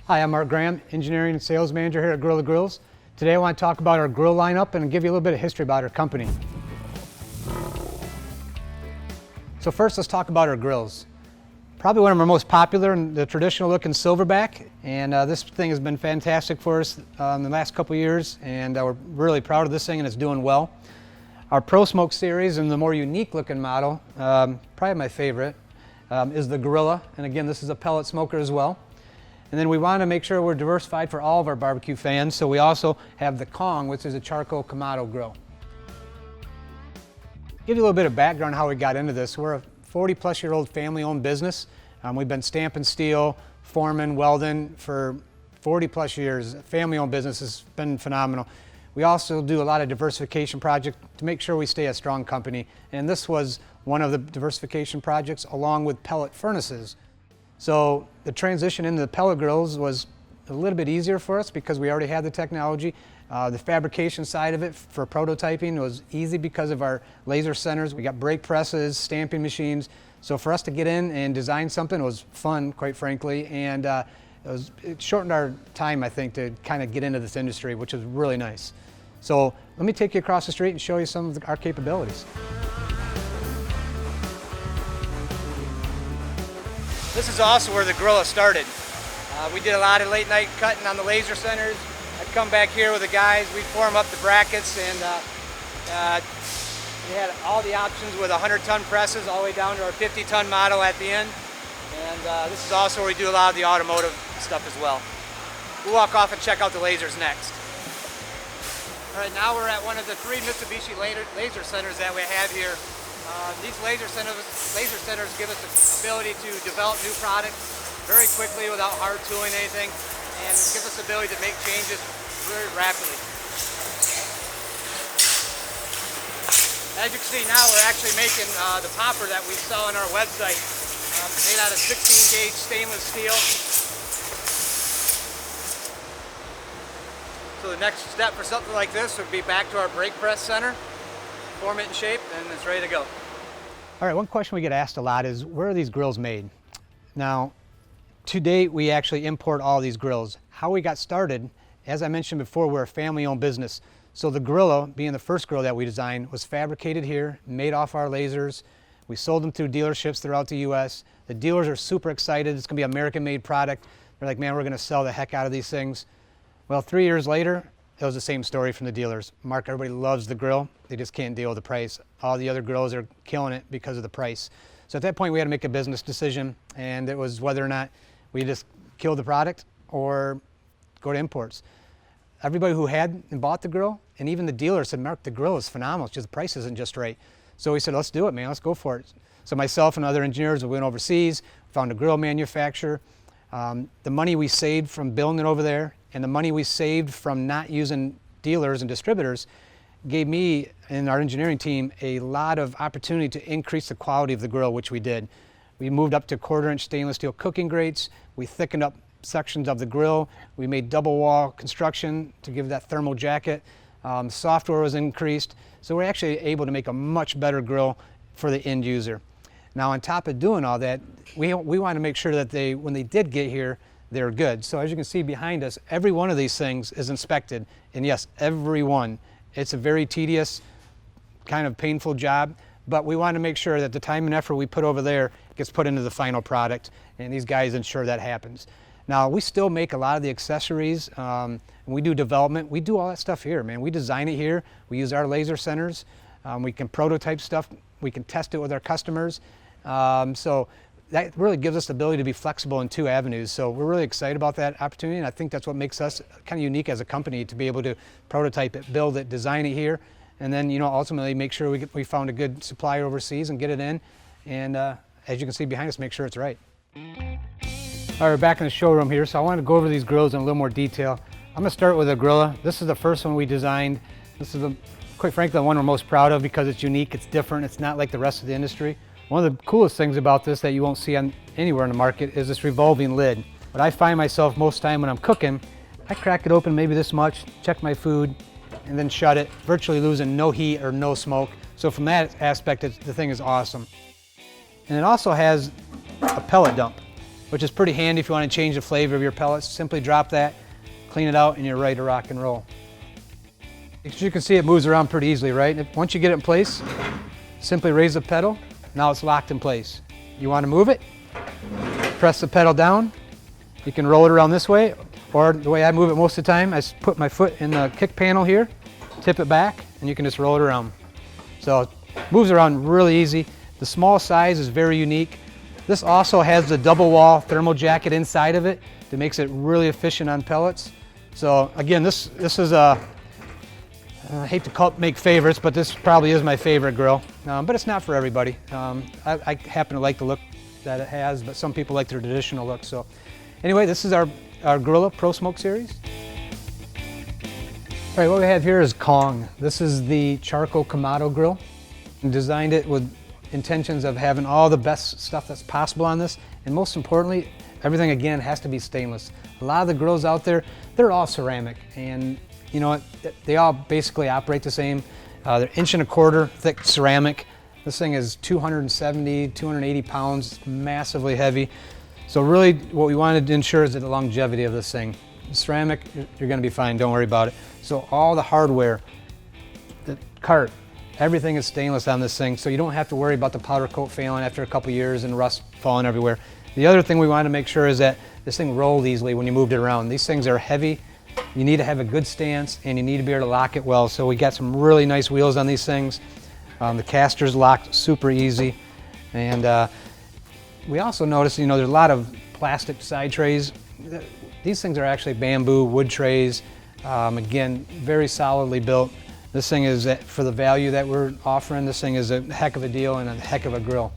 Hi, I'm Mark Graham, Engineering and Sales Manager here at Gorilla Grills. Today I want to talk about our grill lineup and give you a little bit of history about our company. So first, let's talk about our grills. Probably one of our most popular in the traditional looking Silverback, and this thing has been fantastic for us in the last couple years, and we're really proud of this thing and it's doing well. Our Pro Smoke series and the more unique looking model, probably my favorite, is the Gorilla, and again this is a pellet smoker as well. And then we want to make sure we're diversified for all of our barbecue fans, so we also have the Kong, which is a charcoal Kamado grill. Give you a little bit of background on how we got into this. We're a 40-plus-year-old family-owned business. We've been stamping steel, forming, welding for 40-plus years. Family-owned business has been phenomenal. We also do a lot of diversification projects to make sure we stay a strong company, and this was one of the diversification projects along with pellet furnaces. So the transition into the pellet grills was a little bit easier for us because we already had the technology. The fabrication side of it for prototyping was easy because of our laser centers. We got brake presses, stamping machines. So for us to get in and design something was fun, quite frankly, and it shortened our time, I think, to kind of get into this industry, which was really nice. So let me take you across the street and show you some of our capabilities. This is also where the Gorilla started. We did a lot of late night cutting on the laser centers. I'd come back here with the guys, we'd form up the brackets, and we had all the options with 100-ton presses all the way down to our 50-ton model at the end. And this is also where we do a lot of the automotive stuff as well. We'll walk off and check out the lasers next. All right, now we're at one of the 3 Mitsubishi laser centers that we have here. These laser centers give us the ability to develop new products very quickly without hard tooling anything, and give us the ability to make changes very rapidly. As you can see now, we're actually making the popper that we sell on our website, made out of 16-gauge stainless steel. So the next step for something like this would be back to our brake press center, form it in shape, and it's ready to go. All right, one question we get asked a lot is, where are these grills made? Now, to date, we actually import all these grills. How we got started, as I mentioned before, we're a family-owned business. So the Gorilla, being the first grill that we designed, was fabricated here, made off our lasers. We sold them through dealerships throughout the U.S. The dealers are super excited. It's going to be an American-made product. They're like, man, we're going to sell the heck out of these things. Well, 3 years later, it was the same story from the dealers. Mark, everybody loves the grill. They just can't deal with the price. All the other grills are killing it because of the price. So at that point, we had to make a business decision, and it was whether or not we just kill the product or go to imports. Everybody who had and bought the grill, and even the dealer said, Mark, the grill is phenomenal. It's just the price isn't just right. So we said, let's do it, man. Let's go for it. So myself and other engineers, we went overseas, found a grill manufacturer. The money we saved from building it over there and the money we saved from not using dealers and distributors gave me and our engineering team a lot of opportunity to increase the quality of the grill, which we did. We moved up to 1/4-inch stainless steel cooking grates. We thickened up sections of the grill. We made double wall construction to give that thermal jacket. Software was increased. So we're actually able to make a much better grill for the end user. Now, on top of doing all that, we want to make sure that when they did get here, they're good. So as you can see behind us, every one of these things is inspected. And yes, every one. It's a very tedious, kind of painful job, but we want to make sure that the time and effort we put over there gets put into the final product, and these guys ensure that happens. Now, we still make a lot of the accessories. We do development. We do all that stuff here, man. We design it here. We use our laser centers. We can prototype stuff. We can test it with our customers. So that really gives us the ability to be flexible in 2 avenues. So we're really excited about that opportunity, and I think that's what makes us kind of unique as a company, to be able to prototype it, build it, design it here, and then, you know, ultimately make sure we found a good supplier overseas and get it in. And as you can see behind us, make sure it's right. All right, we're back in the showroom here, so I want to go over these grills in a little more detail. I'm going to start with the Gorilla. This is the first one we designed. This is, quite frankly, the one we're most proud of because it's unique, it's different, it's not like the rest of the industry. One of the coolest things about this that you won't see anywhere in the market is this revolving lid. But I find myself most time when I'm cooking, I crack it open maybe this much, check my food, and then shut it, virtually losing no heat or no smoke. So from that aspect, the thing is awesome. And it also has a pellet dump. which is pretty handy if you want to change the flavor of your pellets. Simply drop that, clean it out, and you're ready to rock and roll. As you can see, it moves around pretty easily, right? Once you get it in place, simply raise the pedal. Now it's locked in place. You want to move it? Press the pedal down. You can roll it around this way, or the way I move it most of the time, I put my foot in the kick panel here, tip it back, and you can just roll it around. So it moves around really easy. The small size is very unique. This also has the double wall thermal jacket inside of it that makes it really efficient on pellets. So again, this is a, I hate to make favorites, but this probably is my favorite grill, but it's not for everybody. I happen to like the look that it has, but some people like the traditional look. So anyway, this is our Gorilla Pro Smoke Series. All right, what we have here is Kong. This is the charcoal Kamado grill. I designed it with intentions of having all the best stuff that's possible on this, and most importantly, everything again has to be stainless. A lot of the grills out there, they're all ceramic, and you know what, they all basically operate the same. They're 1.25 inch thick ceramic. This thing is 270, 280 pounds, it's massively heavy. So really what we wanted to ensure is the longevity of this thing. Ceramic, you're gonna be fine, don't worry about it. So all the hardware, the cart, everything is stainless on this thing, so you don't have to worry about the powder coat failing after a couple years and rust falling everywhere. The other thing we wanted to make sure is that this thing rolled easily when you moved it around. These things are heavy. You need to have a good stance, and you need to be able to lock it well. So we got some really nice wheels on these things. The caster's locked super easy. And we also noticed, you know, there's a lot of plastic side trays. These things are actually bamboo wood trays. Again, very solidly built. This thing is, for the value that we're offering, this thing is a heck of a deal and a heck of a grill.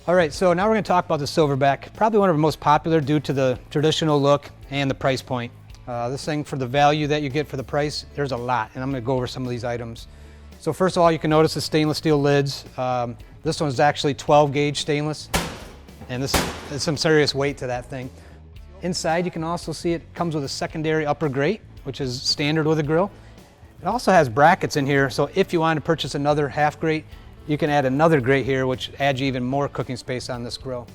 All right, so now we're gonna talk about the Silverback. Probably one of our most popular due to the traditional look and the price point. This thing, for the value that you get for the price, there's a lot, and I'm gonna go over some of these items. So first of all, you can notice the stainless steel lids. This one's actually 12 gauge stainless, and this is some serious weight to that thing. Inside, you can also see it comes with a secondary upper grate, which is standard with a grill. It also has brackets in here, so if you want to purchase another half grate, you can add another grate here, which adds you even more cooking space on this grill.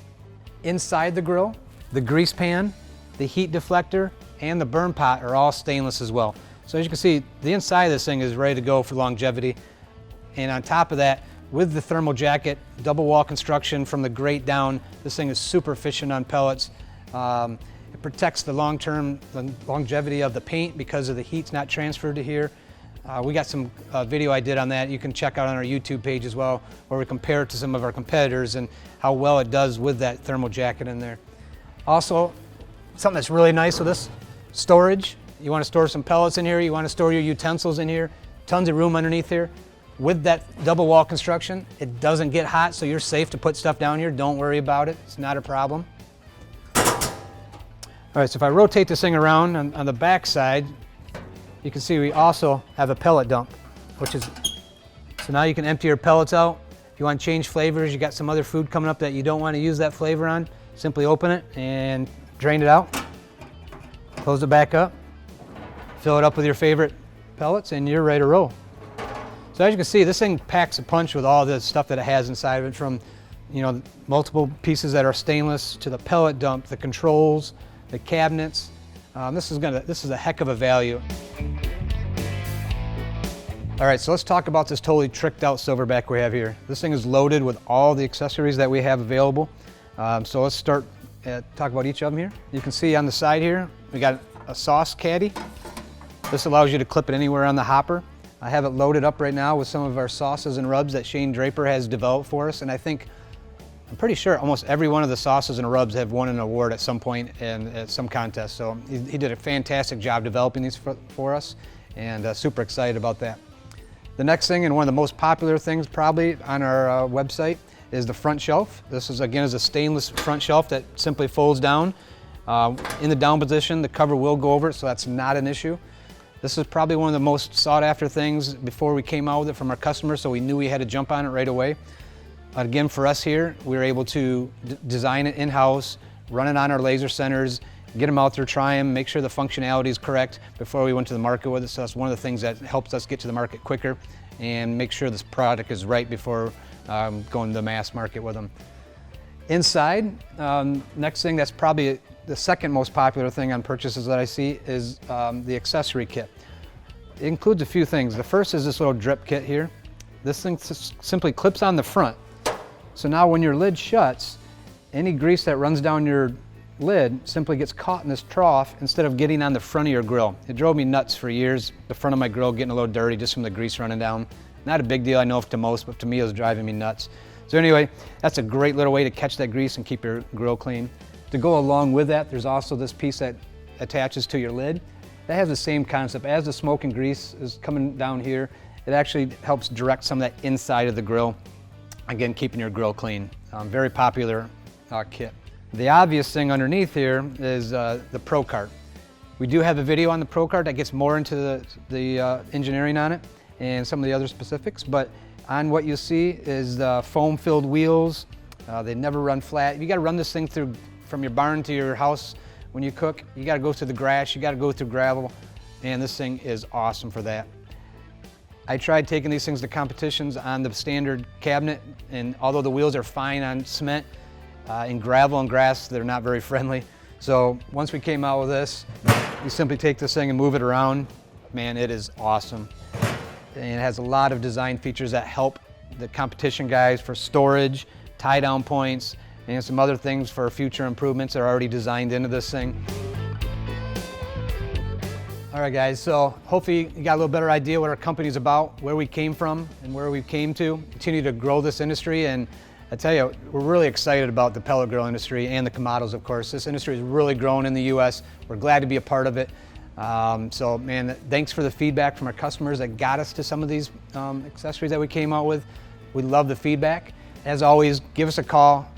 Inside the grill, the grease pan, the heat deflector, and the burn pot are all stainless as well. So as you can see, the inside of this thing is ready to go for longevity. And on top of that, with the thermal jacket, double wall construction from the grate down, this thing is super efficient on pellets. It protects the longevity of the paint because of the heat's not transferred to here. We got some video I did on that you can check out on our YouTube page as well, where we compare it to some of our competitors and how well it does with that thermal jacket in there. Also, something that's really nice with this, storage. You want to store some pellets in here, you want to store your utensils in here, tons of room underneath here. With that double wall construction, it doesn't get hot, so you're safe to put stuff down here. Don't worry about it, it's not a problem. All right, so if I rotate this thing around on the back side, you can see we also have a pellet dump, so now you can empty your pellets out. If you want to change flavors, you got some other food coming up that you don't want to use that flavor on, simply open it and drain it out. Close it back up, fill it up with your favorite pellets, and you're ready to roll. So as you can see, this thing packs a punch with all the stuff that it has inside of it, from, you know, multiple pieces that are stainless to the pellet dump, the controls, the cabinets. This is a heck of a value. All right, so let's talk about this totally tricked out Silverback we have here. This thing is loaded with all the accessories that we have available. So let's talk about each of them here. You can see on the side here, we got a sauce caddy. This allows you to clip it anywhere on the hopper. I have it loaded up right now with some of our sauces and rubs that Shane Draper has developed for us, and I'm pretty sure almost every one of the sauces and rubs have won an award at some point at some contest. So he did a fantastic job developing these for us, and super excited about that. The next thing, and one of the most popular things probably on our website, is the front shelf. This is, again, is a stainless front shelf that simply folds down. In the down position, the cover will go over it, so that's not an issue. This is probably one of the most sought after things before we came out with it from our customers, so we knew we had to jump on it right away. Again, for us here, we were able to design it in-house, run it on our laser centers, get them out there, try them, make sure the functionality is correct before we went to the market with it. So that's one of the things that helps us get to the market quicker and make sure this product is right before going to the mass market with them. Inside, next thing that's probably the second most popular thing on purchases that I see is the accessory kit. It includes a few things. The first is this little drip kit here. This thing simply clips on the front. So now when your lid shuts, any grease that runs down your lid simply gets caught in this trough instead of getting on the front of your grill. It drove me nuts for years, the front of my grill getting a little dirty just from the grease running down. Not a big deal, I know to most, but to me it was driving me nuts. So anyway, that's a great little way to catch that grease and keep your grill clean. To go along with that, there's also this piece that attaches to your lid. That has the same concept. As the smoke and grease is coming down here, it actually helps direct some of that inside of the grill. Again, keeping your grill clean. Very popular kit. The obvious thing underneath here is the Pro Cart. We do have a video on the Pro Cart that gets more into the engineering on it and some of the other specifics, but on what you see is the foam-filled wheels. They never run flat. You got to run this thing through from your barn to your house when you cook. You got to go through the grass, you got to go through gravel, and this thing is awesome for that. I tried taking these things to competitions on the standard cabinet, and although the wheels are fine on cement, in gravel and grass, they're not very friendly. So once we came out with this, you simply take this thing and move it around. Man, it is awesome. And it has a lot of design features that help the competition guys for storage, tie-down points, and some other things for future improvements that are already designed into this thing. All right guys, so hopefully you got a little better idea what our company's about, where we came from and where we came to. Continue to grow this industry, and I tell you, we're really excited about the pellet grill industry and the Kamados, of course. This industry has really grown in the US. We're glad to be a part of it. So man, thanks for the feedback from our customers that got us to some of these accessories that we came out with. We love the feedback. As always, give us a call.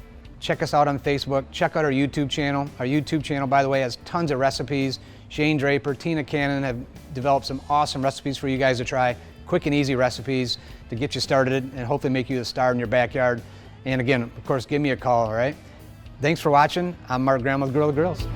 Check us out on Facebook. Check out our YouTube channel. Our YouTube channel, by the way, has tons of recipes. Shane Draper, Tina Cannon have developed some awesome recipes for you guys to try. Quick and easy recipes to get you started and hopefully make you a star in your backyard. And again, of course, give me a call, all right? Thanks for watching. I'm Mark Graham with Grill the Grills.